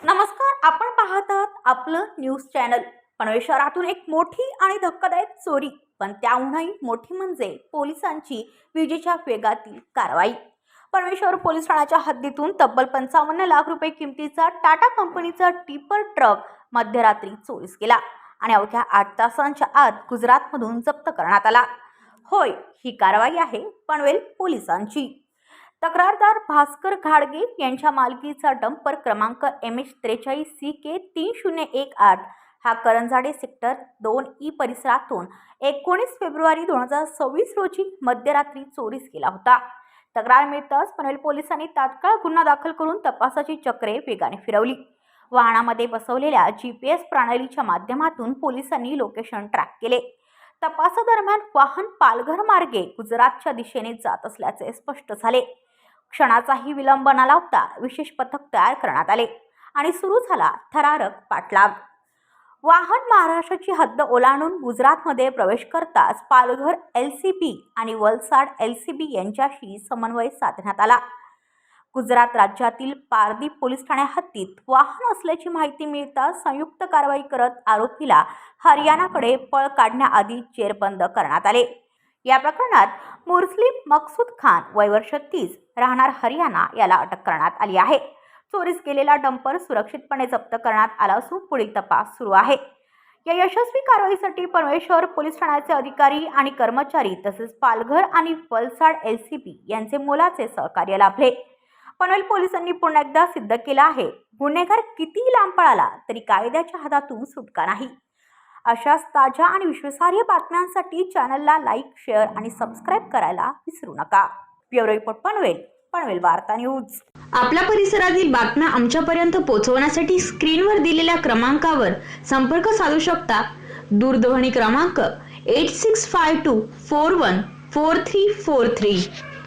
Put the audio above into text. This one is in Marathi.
नमस्कार, आपण पाहत आहात आपलं न्यूज चॅनल. पनवेल शहरातून एक मोठी आणि धक्कादायक चोरी, पण त्याहूनही मोठी म्हणजे पोलिसांची विजेच्या वेगातील कारवाई. पनवेल शहर पोलीस ठाण्याच्या हद्दीतून तब्बल 55 लाख रुपये किमतीचा टाटा कंपनीचा टिपर ट्रक मध्यरात्री चोरीस गेला आणि अवघ्या 8 तासांच्या आत गुजरातमधून जप्त करण्यात आला. होय, ही कारवाई आहे पनवेल पोलिसांची. तक्रारदार भास्कर घाडगे यांच्या मालकीचा डंपर क्रमांक MH43CK 3018 हा करंजाडे सेक्टर 2E परिसरातून 19 फेब्रुवारी 2026 रोजी मध्यरात्री चोरीस गेला होता. तक्रार मिळताच पनवेल पोलिसांनी तात्काळ गुन्हा दाखल करून तपासाची चक्रे वेगाने फिरवली. वाहनामध्ये बसवलेल्या GPS प्रणालीच्या माध्यमातून पोलिसांनी लोकेशन ट्रॅक केले. तपासादरम्यान वाहन पालघर मार्गे गुजरातच्या दिशेने जात असल्याचे स्पष्ट झाले. क्षणाचाही विलंब न लावता विशेष पथक तयार करण्यात आले आणि सुरू झाला थरारक पाठलाग. वाहन महाराष्ट्राची हद्द ओलांडून गुजरातमध्ये प्रवेश करताच पालघर LCB आणि वलसाड LCB यांच्याशी समन्वय साधण्यात आला. गुजरात राज्यातील पारदीप पोलीस ठाण्या हद्दीत वाहन असल्याची माहिती मिळताच संयुक्त कारवाई करत आरोपीला हरियाणाकडे पळ काढण्याआधी जेरबंद करण्यात आले. या प्रकरणात मुस्लिम मकसूद खान वय वर्ष 30 राहणार हरियाणा याला अटक करण्यात आली आहे. चोरीस गेलेला डंपर सुरक्षितपणे जप्त करण्यात आला असून पुढील तपास सुरू आहे. या यशस्वी कारवाईसाठी पनवेल शहर पोलीस ठाण्याचे अधिकारी आणि कर्मचारी तसेच पालघर आणि वलसाड LCB यांचे मोलाचे सहकार्य लाभले. पनवेल पोलिसांनी पुन्हा एकदा सिद्ध केलं आहे, गुन्हेगार कितीही लांब पळाला तरी कायद्याच्या हातातून सुटका नाही. अशाच ताज्या आणि विश्वासार्ह बातम्यांसाठी चॅनलला लाईक, शेअर आणि सबस्क्राईब करायला विसरू नका. ब्युरो रिपोर्ट पनवेल, पनवेल वार्ता न्यूज. आपल्या परिसरातील बातम्या आमच्यापर्यंत पोहोचवण्यासाठी स्क्रीनवर दिलेल्या क्रमांकावर संपर्क साधू शकता. दूरध्वनी क्रमांक 8652414343.